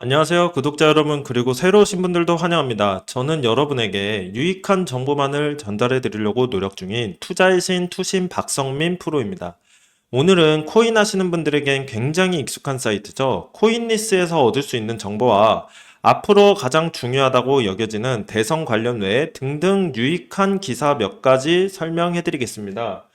안녕하세요, 구독자 여러분, 그리고 새로 오신 분들도 환영합니다. 저는 여러분에게 유익한 정보만을 전달해 드리려고 노력 중인 투자의 신 투신 박성민 프로입니다. 오늘은 코인 하시는 분들에겐 굉장히 익숙한 사이트죠. 코인리스에서 얻을 수 있는 정보와 앞으로 가장 중요하다고 여겨지는 대선 관련 외에 등등 유익한 기사 몇 가지 설명해 드리겠습니다.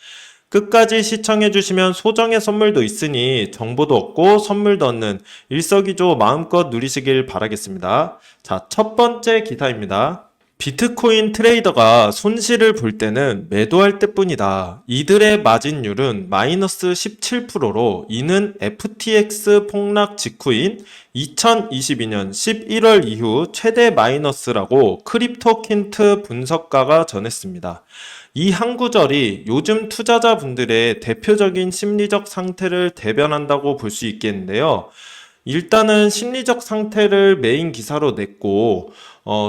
끝까지 시청해주시면 소정의 선물도 있으니 정보도 얻고 선물도 얻는 일석이조 마음껏 누리시길 바라겠습니다. 자, 첫 번째 기사입니다. 비트코인 트레이더가 손실을 볼 때는 매도할 때뿐이다. 이들의 마진율은 마이너스 17%로 이는 FTX 폭락 직후인 2022년 11월 이후 최대 마이너스라고 크립토킨트 분석가가 전했습니다. 이 한 구절이 요즘 투자자분들의 대표적인 심리적 상태를 대변한다고 볼 수 있겠는데요. 일단은 심리적 상태를 메인 기사로 냈고,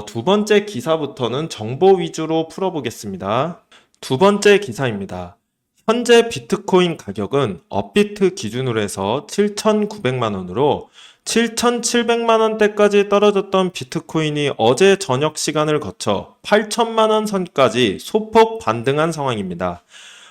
두 번째 기사부터는 정보 위주로 풀어보겠습니다. 두 번째 기사입니다. 현재 비트코인 가격은 업비트 기준으로 해서 7,900만 원으로 7,700만 원대까지 떨어졌던 비트코인이 어제 저녁 시간을 거쳐 8천만 원 선까지 소폭 반등한 상황입니다.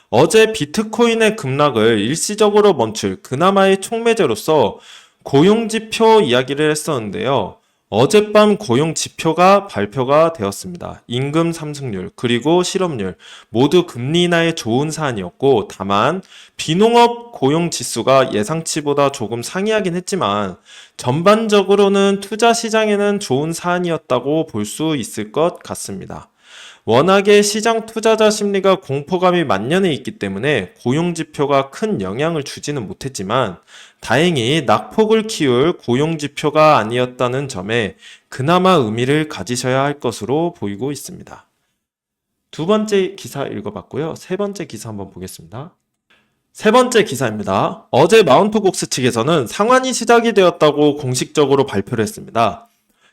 어제 비트코인의 급락을 일시적으로 멈출 그나마의 촉매제로서 고용지표 이야기를 했었는데요. 어젯밤 고용지표가 발표가 되었습니다. 임금 상승률 그리고 실업률 모두 금리 인하에 좋은 사안이었고, 다만 비농업 고용지수가 예상치보다 조금 상이하긴 했지만 전반적으로는 투자 시장에는 좋은 사안이었다고 볼 수 있을 것 같습니다. 워낙에 시장 투자자 심리가 공포감이 만연해 있기 때문에 고용지표가 큰 영향을 주지는 못했지만 다행히 낙폭을 키울 고용지표가 아니었다는 점에 그나마 의미를 가지셔야 할 것으로 보이고 있습니다. 두 번째 기사 읽어봤고요. 세 번째 기사 한번 보겠습니다. 세 번째 기사입니다. 어제 마운트곡스 측에서는 상환이 시작이 되었다고 공식적으로 발표를 했습니다.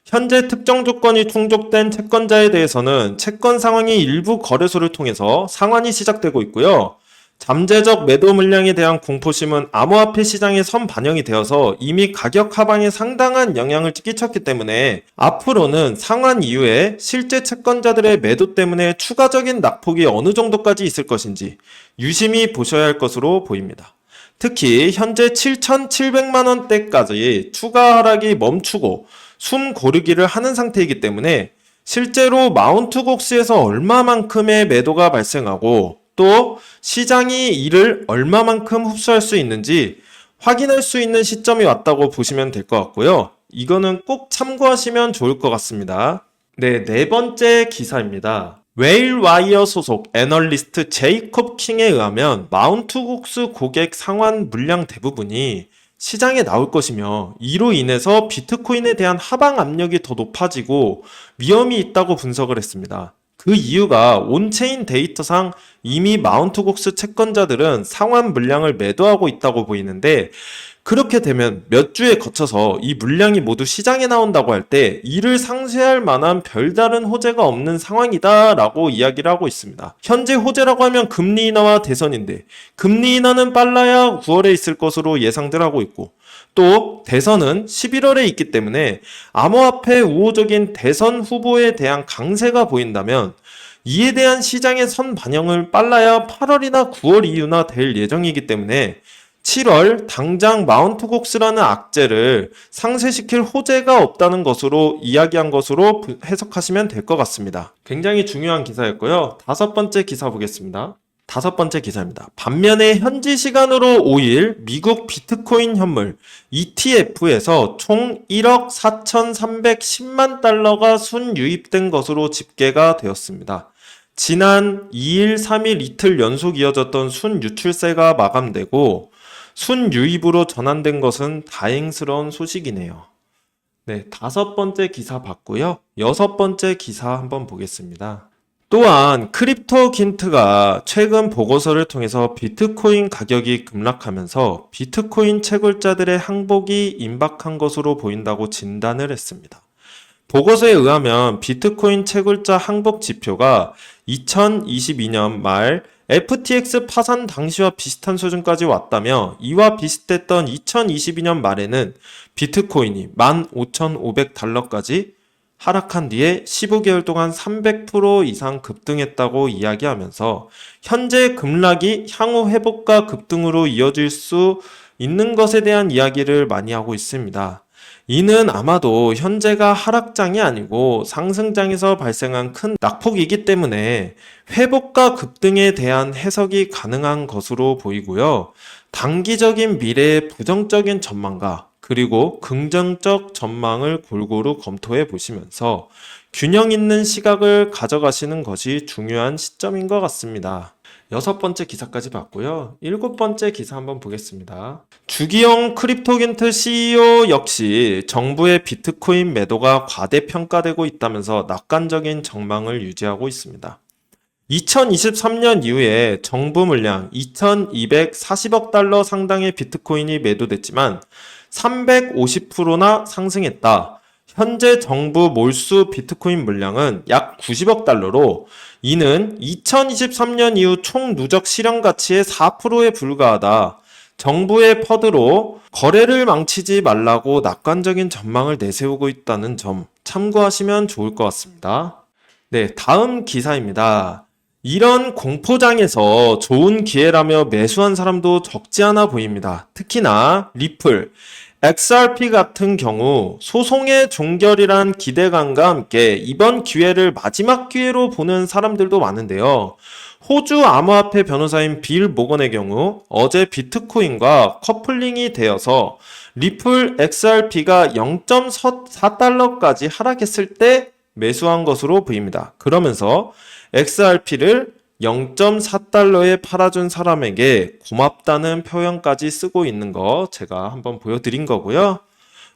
현재 특정 조건이 충족된 채권자에 대해서는 채권 상황이 일부 거래소를 통해서 상환이 시작되고 있고요. 잠재적 매도 물량에 대한 공포심은 암호화폐 시장에 선반영이 되어서 이미 가격 하방에 상당한 영향을 끼쳤기 때문에 앞으로는 상환 이후에 실제 채권자들의 매도 때문에 추가적인 낙폭이 어느 정도까지 있을 것인지 유심히 보셔야 할 것으로 보입니다. 특히 현재 7,700만 원대까지 추가 하락이 멈추고 숨 고르기를 하는 상태이기 때문에 실제로 마운트곡스에서 얼마만큼의 매도가 발생하고 또 시장이 이를 얼마만큼 흡수할 수 있는지 확인할 수 있는 시점이 왔다고 보시면 될 것 같고요. 이거는 꼭 참고하시면 좋을 것 같습니다. 네, 네 번째 기사입니다. 웨일와이어 소속 애널리스트 제이콥 킹에 의하면 마운트곡스 고객 상환 물량 대부분이 시장에 나올 것이며 이로 인해서 비트코인에 대한 하방 압력이 더 높아지고 위험이 있다고 분석을 했습니다. 그 이유가 온체인 데이터상 이미 마운트곡스 채권자들은 상환 물량을 매도하고 있다고 보이는데, 그렇게 되면 몇 주에 거쳐서 이 물량이 모두 시장에 나온다고 할 때 이를 상쇄할 만한 별다른 호재가 없는 상황이다 라고 이야기를 하고 있습니다. 현재 호재라고 하면 금리 인하와 대선인데 금리 인하는 빨라야 9월에 있을 것으로 예상들 하고 있고, 또 대선은 11월에 있기 때문에 암호화폐 우호적인 대선 후보에 대한 강세가 보인다면 이에 대한 시장의 선반영을 빨라야 8월이나 9월 이후나 될 예정이기 때문에 7월 당장 마운트곡스라는 악재를 상쇄시킬 호재가 없다는 것으로 이야기한 것으로 해석하시면 될 것 같습니다. 굉장히 중요한 기사였고요. 다섯 번째 기사 보겠습니다. 다섯 번째 기사입니다. 반면에 현지 시간으로 5일 미국 비트코인 현물 ETF에서 총 1억 4,310만 달러가 순유입된 것으로 집계가 되었습니다. 지난 2일, 3일 이틀 연속 이어졌던 순유출세가 마감되고 순유입으로 전환된 것은 다행스러운 소식이네요. 네, 다섯 번째 기사 봤고요. 여섯 번째 기사 한번 보겠습니다. 또한 크립토킨트가 최근 보고서를 통해서 비트코인 가격이 급락하면서 비트코인 채굴자들의 항복이 임박한 것으로 보인다고 진단을 했습니다. 보고서에 의하면 비트코인 채굴자 항복 지표가 2022년 말 FTX 파산 당시와 비슷한 수준까지 왔다며 이와 비슷했던 2022년 말에는 비트코인이 15,500달러까지 하락한 뒤에 15개월 동안 300% 이상 급등했다고 이야기하면서 현재 급락이 향후 회복과 급등으로 이어질 수 있는 것에 대한 이야기를 많이 하고 있습니다. 이는 아마도 현재가 하락장이 아니고 상승장에서 발생한 큰 낙폭이기 때문에 회복과 급등에 대한 해석이 가능한 것으로 보이고요. 단기적인 미래의 부정적인 전망과 그리고 긍정적 전망을 골고루 검토해 보시면서 균형 있는 시각을 가져가시는 것이 중요한 시점인 것 같습니다. 6번째 기사까지 봤고요. 7번째 기사 한번 보겠습니다. 주기영 크립토겐트 CEO 역시 정부의 비트코인 매도가 과대평가되고 있다면서 낙관적인 전망을 유지하고 있습니다. 2023년 이후에 정부 물량 2240억 달러 상당의 비트코인이 매도됐지만 350%나 상승했다. 현재 정부 몰수 비트코인 물량은 약 90억 달러로 이는 2023년 이후 총 누적 실현 가치의 4%에 불과하다. 정부의 퍼드로 거래를 망치지 말라고 낙관적인 전망을 내세우고 있다는 점 참고하시면 좋을 것 같습니다. 네, 다음 기사입니다. 이런 공포장에서 좋은 기회라며 매수한 사람도 적지 않아 보입니다. 특히나 리플, XRP 같은 경우 소송의 종결이란 기대감과 함께 이번 기회를 마지막 기회로 보는 사람들도 많은데요. 호주 암호화폐 변호사인 빌 모건의 경우 어제 비트코인과 커플링이 되어서 리플 XRP가 0.4달러까지 하락했을 때 매수한 것으로 보입니다. 그러면서 XRP를 0.4달러에 팔아준 사람에게 고맙다는 표현까지 쓰고 있는 거 제가 한번 보여드린 거고요.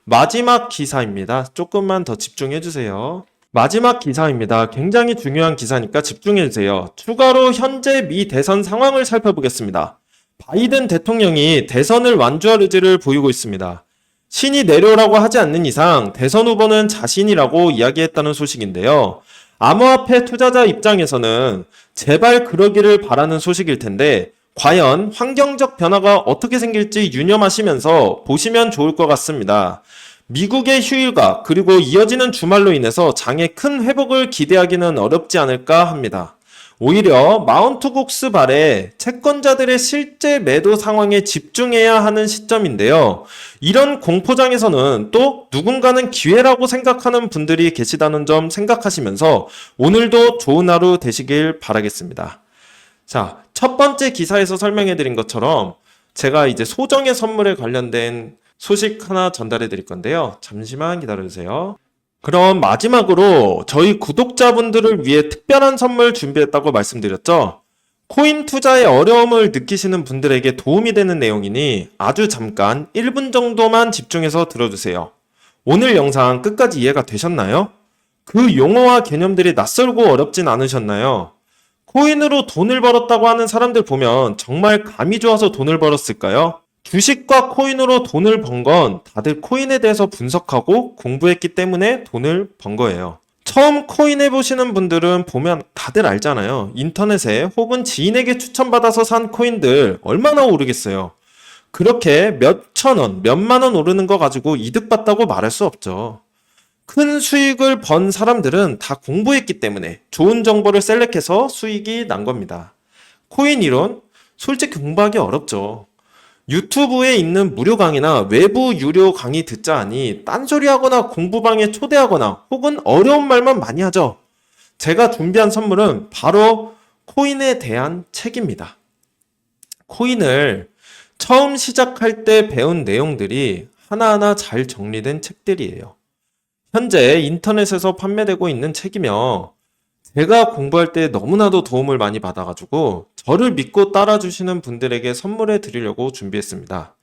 마지막 기사입니다. 조금만 더 집중해주세요. 마지막 기사입니다. 굉장히 중요한 기사니까 집중해주세요. 추가로 현재 미 대선 상황을 살펴보겠습니다. 바이든 대통령이 대선을 완주할 의지를 보이고 있습니다. 신이 내려오라고 하지 않는 이상 대선 후보는 자신이라고 이야기했다는 소식인데요. 암호화폐 투자자 입장에서는 제발 그러기를 바라는 소식일 텐데 과연 환경적 변화가 어떻게 생길지 유념하시면서 보시면 좋을 것 같습니다. 미국의 휴일과 그리고 이어지는 주말로 인해서 장에 큰 회복을 기대하기는 어렵지 않을까 합니다. 오히려 마운트 곡스 발에 채권자들의 실제 매도 상황에 집중해야 하는 시점인데요. 이런 공포장에서는 또 누군가는 기회라고 생각하는 분들이 계시다는 점 생각하시면서 오늘도 좋은 하루 되시길 바라겠습니다. 자, 첫 번째 기사에서 설명해 드린 것처럼 제가 이제 소정의 선물에 관련된 소식 하나 전달해 드릴 건데요. 잠시만 기다려 주세요. 그럼 마지막으로 저희 구독자분들을 위해 특별한 선물 준비했다고 말씀드렸죠? 코인 투자에 어려움을 느끼시는 분들에게 도움이 되는 내용이니 아주 잠깐 1분 정도만 집중해서 들어주세요. 오늘 영상 끝까지 이해가 되셨나요? 그 용어와 개념들이 낯설고 어렵진 않으셨나요? 코인으로 돈을 벌었다고 하는 사람들 보면 정말 감이 좋아서 돈을 벌었을까요? 주식과 코인으로 돈을 번 건 다들 코인에 대해서 분석하고 공부했기 때문에 돈을 번 거예요. 처음 코인 해보시는 분들은 보면 다들 알잖아요. 인터넷에 혹은 지인에게 추천받아서 산 코인들 얼마나 오르겠어요. 그렇게 몇 천 원, 몇만 원 오르는 거 가지고 이득 봤다고 말할 수 없죠. 큰 수익을 번 사람들은 다 공부했기 때문에 좋은 정보를 셀렉해서 수익이 난 겁니다. 코인 이론? 솔직히 공부하기 어렵죠. 유튜브에 있는 무료 강의나 외부 유료 강의 듣자 하니 딴소리하거나 공부방에 초대하거나 혹은 어려운 말만 많이 하죠. 제가 준비한 선물은 바로 코인에 대한 책입니다. 코인을 처음 시작할 때 배운 내용들이 하나하나 잘 정리된 책들이에요. 현재 인터넷에서 판매되고 있는 책이며 제가 공부할 때 너무나도 도움을 많이 받아가지고 저를 믿고 따라주시는 분들에게 선물해 드리려고 준비했습니다.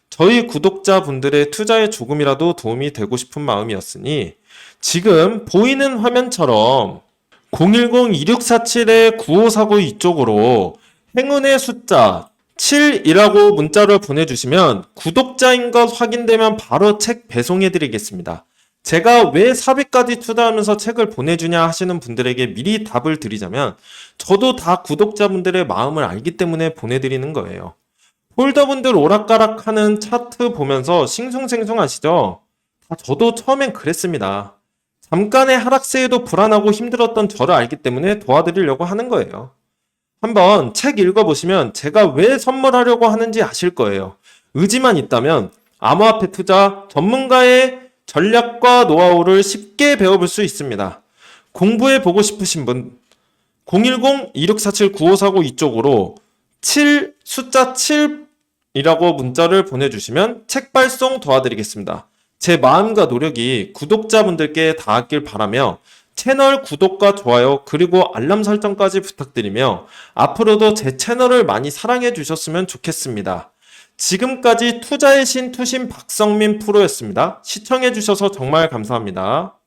저희 구독자분들의 투자에 조금이라도 도움이 되고 싶은 마음이었으니 지금 보이는 화면처럼 010-2647-9549 이쪽으로 행운의 숫자 7이라고 문자를 보내주시면 구독자인 것 확인되면 바로 책 배송해 드리겠습니다. 제가 왜 사비까지 투자하면서 책을 보내주냐 하시는 분들에게 미리 답을 드리자면 저도 다 구독자분들의 마음을 알기 때문에 보내드리는 거예요. 홀더분들 오락가락하는 차트 보면서 싱숭생숭하시죠? 저도 처음엔 그랬습니다. 잠깐의 하락세에도 불안하고 힘들었던 저를 알기 때문에 도와드리려고 하는 거예요. 한번 책 읽어보시면 제가 왜 선물하려고 하는지 아실 거예요. 의지만 있다면 암호화폐 투자 전문가의 전략과 노하우를 쉽게 배워볼 수 있습니다. 공부해보고 싶으신 분 010-2647-9549 이쪽으로 숫자 7이라고 문자를 보내주시면 책 발송 도와드리겠습니다. 제 마음과 노력이 구독자분들께 닿았길 바라며 채널 구독과 좋아요 그리고 알람 설정까지 부탁드리며 앞으로도 제 채널을 많이 사랑해 주셨으면 좋겠습니다. 지금까지 투자의 신 투신 박성민 프로였습니다. 시청해 주셔서 정말 감사합니다.